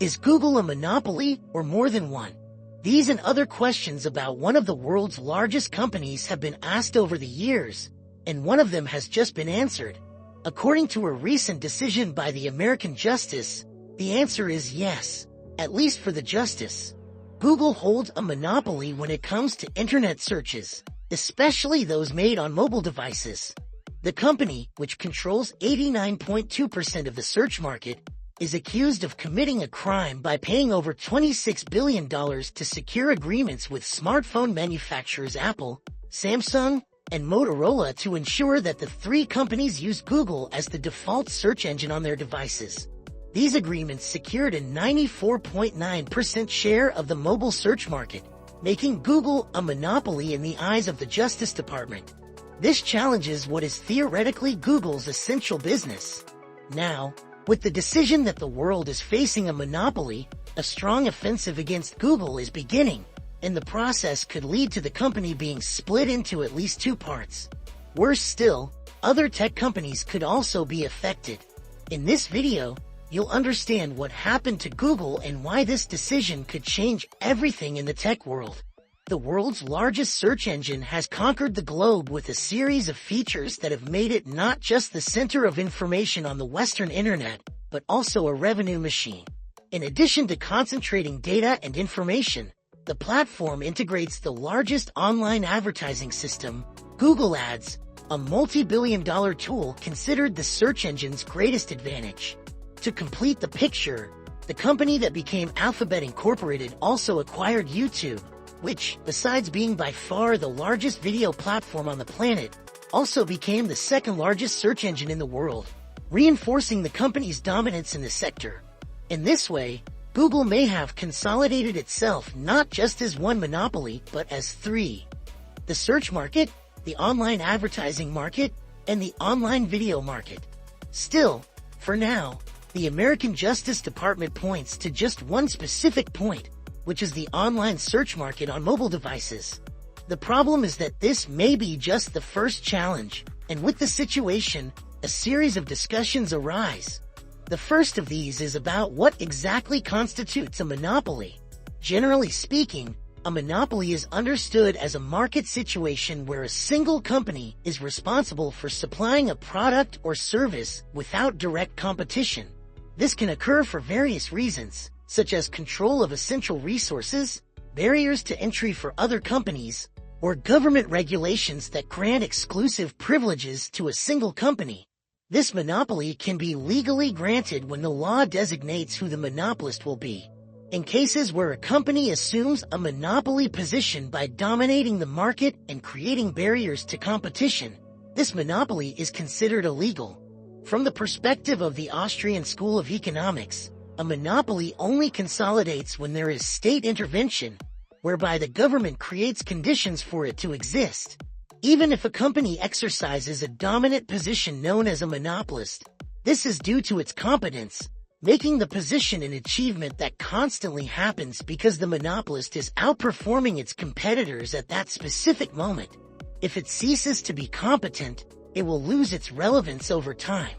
Is Google a monopoly or more than one? These and other questions about one of the world's largest companies have been asked over the years, and one of them has just been answered. According to a recent decision by the American Justice, the answer is yes, at least for the justice. Google holds a monopoly when it comes to internet searches, especially those made on mobile devices. The company, which controls 89.2% of the search market, is accused of committing a crime by paying over $26 billion to secure agreements with smartphone manufacturers Apple, Samsung, and Motorola to ensure that the three companies use Google as the default search engine on their devices. These agreements secured a 94.9% share of the mobile search market, making Google a monopoly in the eyes of the Justice Department. This challenges what is theoretically Google's essential business. Now, with the decision that the world is facing a monopoly, a strong offensive against Google is beginning, and the process could lead to the company being split into at least two parts. Worse still, other tech companies could also be affected. In this video, you'll understand what happened to Google and why this decision could change everything in the tech world. The world's largest search engine has conquered the globe with a series of features that have made it not just the center of information on the Western Internet, but also a revenue machine. In addition to concentrating data and information, the platform integrates the largest online advertising system, Google Ads, a multi-billion-dollar tool considered the search engine's greatest advantage. To complete the picture, the company that became Alphabet Incorporated also acquired YouTube, which, besides being by far the largest video platform on the planet, also became the second largest search engine in the world, reinforcing the company's dominance in the sector. In this way, Google may have consolidated itself not just as one monopoly, but as three: the search market, the online advertising market, and the online video market. Still, for now, the American Justice Department points to just one specific point, which is the online search market on mobile devices. The problem is that this may be just the first challenge, and with the situation, a series of discussions arise. The first of these is about what exactly constitutes a monopoly. Generally speaking, a monopoly is understood as a market situation where a single company is responsible for supplying a product or service without direct competition. This can occur for various reasons, such as control of essential resources, barriers to entry for other companies, or government regulations that grant exclusive privileges to a single company. This monopoly can be legally granted when the law designates who the monopolist will be. In cases where a company assumes a monopoly position by dominating the market and creating barriers to competition, this monopoly is considered illegal. From the perspective of the Austrian School of Economics, a monopoly only consolidates when there is state intervention, whereby the government creates conditions for it to exist. Even if a company exercises a dominant position known as a monopolist, this is due to its competence, making the position an achievement that constantly happens because the monopolist is outperforming its competitors at that specific moment. If it ceases to be competent, it will lose its relevance over time.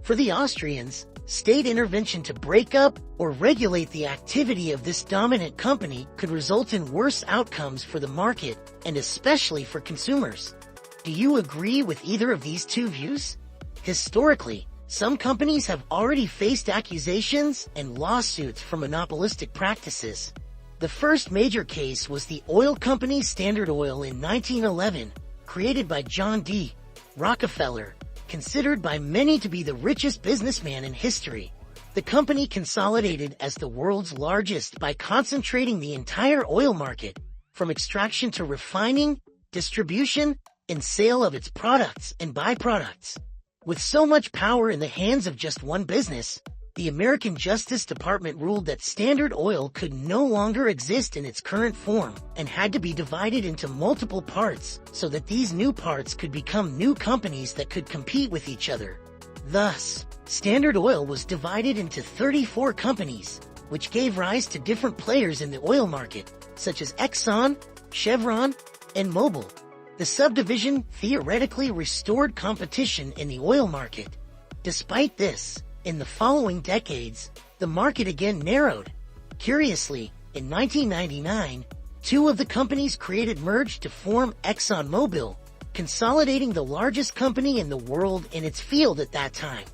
For the Austrians, state intervention to break up or regulate the activity of this dominant company could result in worse outcomes for the market and especially for consumers. Do you agree with either of these two views? Historically, some companies have already faced accusations and lawsuits for monopolistic practices. The first major case was the oil company Standard Oil in 1911, created by John D. Rockefeller, considered by many to be the richest businessman in history. The company consolidated as the world's largest by concentrating the entire oil market, from extraction to refining, distribution, and sale of its products and byproducts. With so much power in the hands of just one business, the American Justice Department ruled that Standard Oil could no longer exist in its current form and had to be divided into multiple parts so that these new parts could become new companies that could compete with each other. Thus, Standard Oil was divided into 34 companies, which gave rise to different players in the oil market, such as Exxon, Chevron, and Mobil. The subdivision theoretically restored competition in the oil market. Despite this, in the following decades, the market again narrowed. Curiously, in 1999, two of the companies created merged to form ExxonMobil, consolidating the largest company in the world in its field at that time.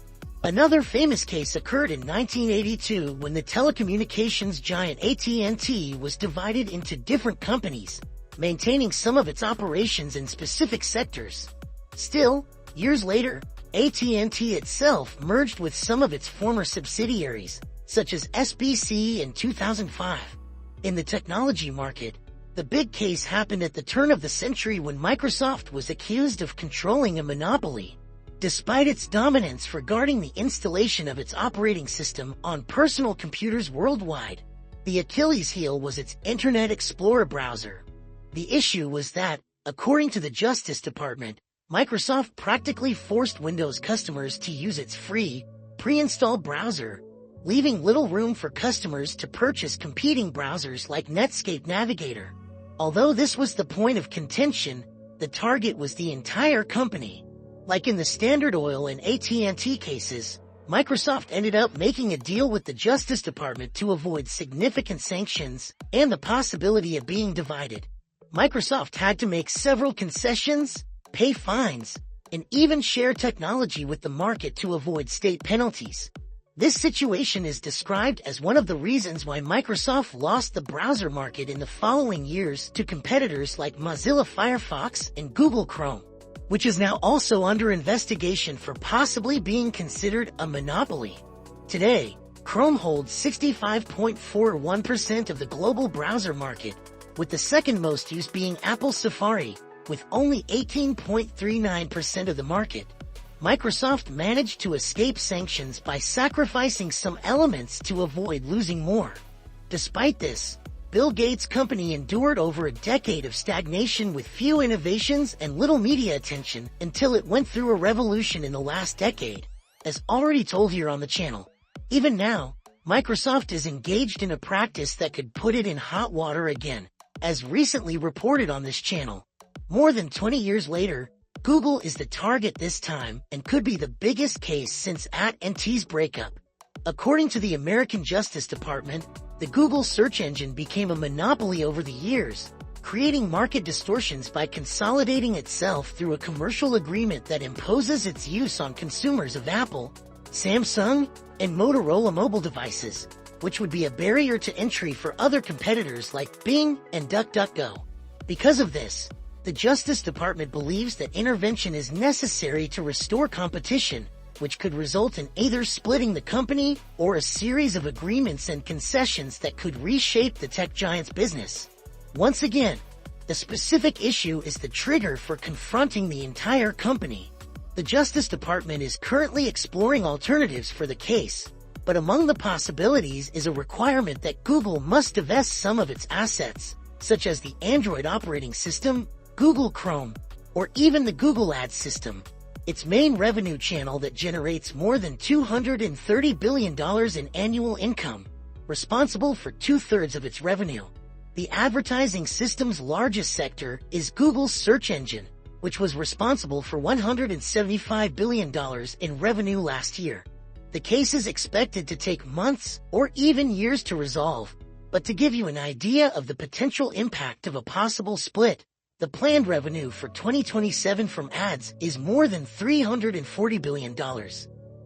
Another famous case occurred in 1982 when the telecommunications giant AT&T was divided into different companies, maintaining some of its operations in specific sectors. Still, years later, AT&T itself merged with some of its former subsidiaries, such as SBC in 2005. In the technology market, the big case happened at the turn of the century when Microsoft was accused of controlling a monopoly. Despite its dominance regarding the installation of its operating system on personal computers worldwide, the Achilles heel was its Internet Explorer browser. The issue was that, according to the Justice Department, Microsoft practically forced Windows customers to use its free, pre-installed browser, leaving little room for customers to purchase competing browsers like Netscape Navigator. Although this was the point of contention, the target was the entire company. Like in the Standard Oil and AT&T cases, Microsoft ended up making a deal with the Justice Department to avoid significant sanctions and the possibility of being divided. Microsoft had to make several concessions, pay fines, and even share technology with the market to avoid state penalties. This situation is described as one of the reasons why Microsoft lost the browser market in the following years to competitors like Mozilla Firefox and Google Chrome, which is now also under investigation for possibly being considered a monopoly. Today, Chrome holds 65.41% of the global browser market, with the second most used being Apple Safari, with only 18.39% of the market. Microsoft managed to escape sanctions by sacrificing some elements to avoid losing more. Despite this, Bill Gates' company endured over a decade of stagnation with few innovations and little media attention until it went through a revolution in the last decade, as already told here on the channel. Even now, Microsoft is engaged in a practice that could put it in hot water again, as recently reported on this channel. More than 20 years later, Google is the target this time and could be the biggest case since AT&T's breakup. According to the American Justice Department, the Google search engine became a monopoly over the years, creating market distortions by consolidating itself through a commercial agreement that imposes its use on consumers of Apple, Samsung, and Motorola mobile devices, which would be a barrier to entry for other competitors like Bing and DuckDuckGo. Because of this, the Justice Department believes that intervention is necessary to restore competition, which could result in either splitting the company or a series of agreements and concessions that could reshape the tech giant's business. Once again, the specific issue is the trigger for confronting the entire company. The Justice Department is currently exploring alternatives for the case, but among the possibilities is a requirement that Google must divest some of its assets, such as the Android operating system, Google Chrome, or even the Google Ads system, its main revenue channel that generates more than $230 billion in annual income, responsible for 2/3 of its revenue. The advertising system's largest sector is Google's search engine, which was responsible for $175 billion in revenue last year. The case is expected to take months or even years to resolve, but to give you an idea of the potential impact of a possible split, the planned revenue for 2027 from ads is more than $340 billion.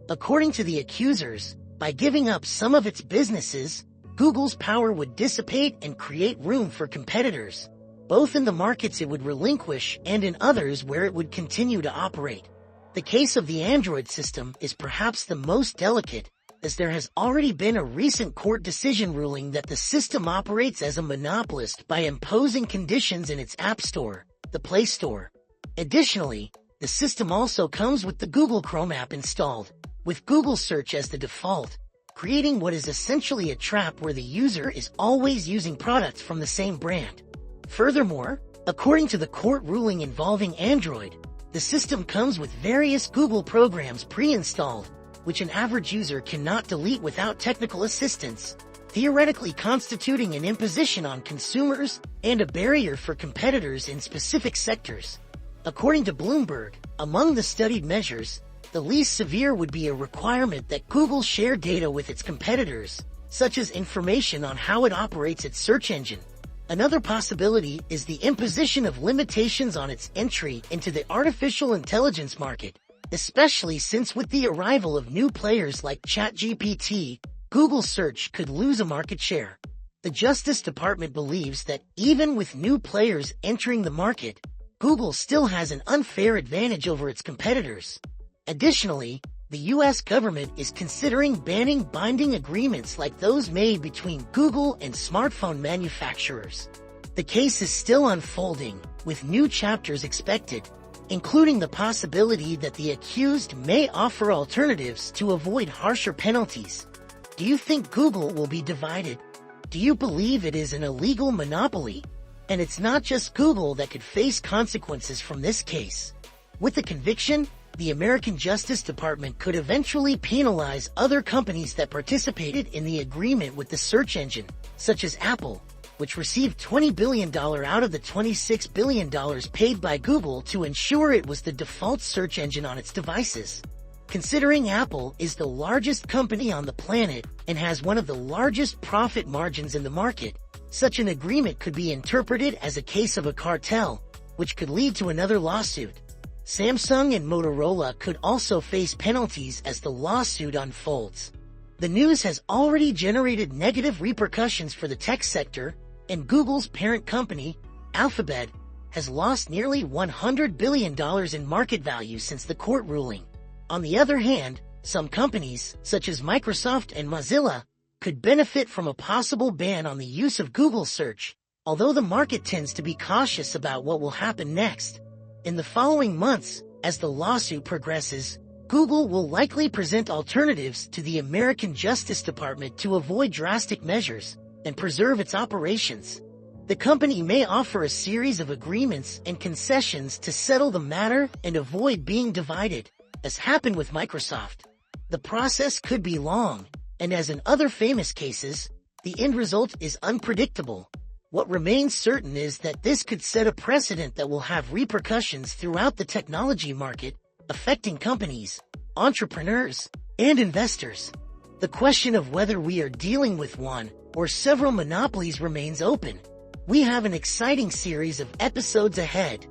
According to the accusers, by giving up some of its businesses, Google's power would dissipate and create room for competitors, both in the markets it would relinquish and in others where it would continue to operate. The case of the Android system is perhaps the most delicate, as there has already been a recent court decision ruling that the system operates as a monopolist by imposing conditions in its App Store, the Play Store. Additionally, the system also comes with the Google Chrome app installed, with Google Search as the default, creating what is essentially a trap where the user is always using products from the same brand. Furthermore, according to the court ruling involving Android, the system comes with various Google programs pre-installed, which an average user cannot delete without technical assistance, theoretically constituting an imposition on consumers and a barrier for competitors in specific sectors. According to Bloomberg, among the studied measures, The least severe would be a requirement that Google share data with its competitors, such as information on how it operates its search engine. Another possibility is the imposition of limitations on its entry into the artificial intelligence market, especially since with the arrival of new players like ChatGPT, Google search could lose a market share. The Justice Department believes that even with new players entering the market, Google still has an unfair advantage over its competitors. Additionally, the U.S. government is considering banning binding agreements like those made between Google and smartphone manufacturers. The case is still unfolding, with new chapters expected, including the possibility that the accused may offer alternatives to avoid harsher penalties. Do you think Google will be divided? Do you believe it is an illegal monopoly? And it's not just Google that could face consequences from this case. With the conviction, the American Justice Department could eventually penalize other companies that participated in the agreement with the search engine, such as Apple, which received $20 billion out of the $26 billion paid by Google to ensure it was the default search engine on its devices. Considering Apple is the largest company on the planet and has one of the largest profit margins in the market, such an agreement could be interpreted as a case of a cartel, which could lead to another lawsuit. Samsung and Motorola could also face penalties as the lawsuit unfolds. The news has already generated negative repercussions for the tech sector, and Google's parent company, Alphabet, has lost nearly $100 billion in market value since the court ruling. On the other hand, some companies, such as Microsoft and Mozilla, could benefit from a possible ban on the use of Google search, although the market tends to be cautious about what will happen next. In the following months, as the lawsuit progresses, Google will likely present alternatives to the American Justice Department to avoid drastic measures and preserve its operations. The company may offer a series of agreements and concessions to settle the matter and avoid being divided, as happened with Microsoft. The process could be long, and as in other famous cases, the end result is unpredictable. What remains certain is that this could set a precedent that will have repercussions throughout the technology market, affecting companies, entrepreneurs, and investors. The question of whether we are dealing with one or several monopolies remains open. We have an exciting series of episodes ahead,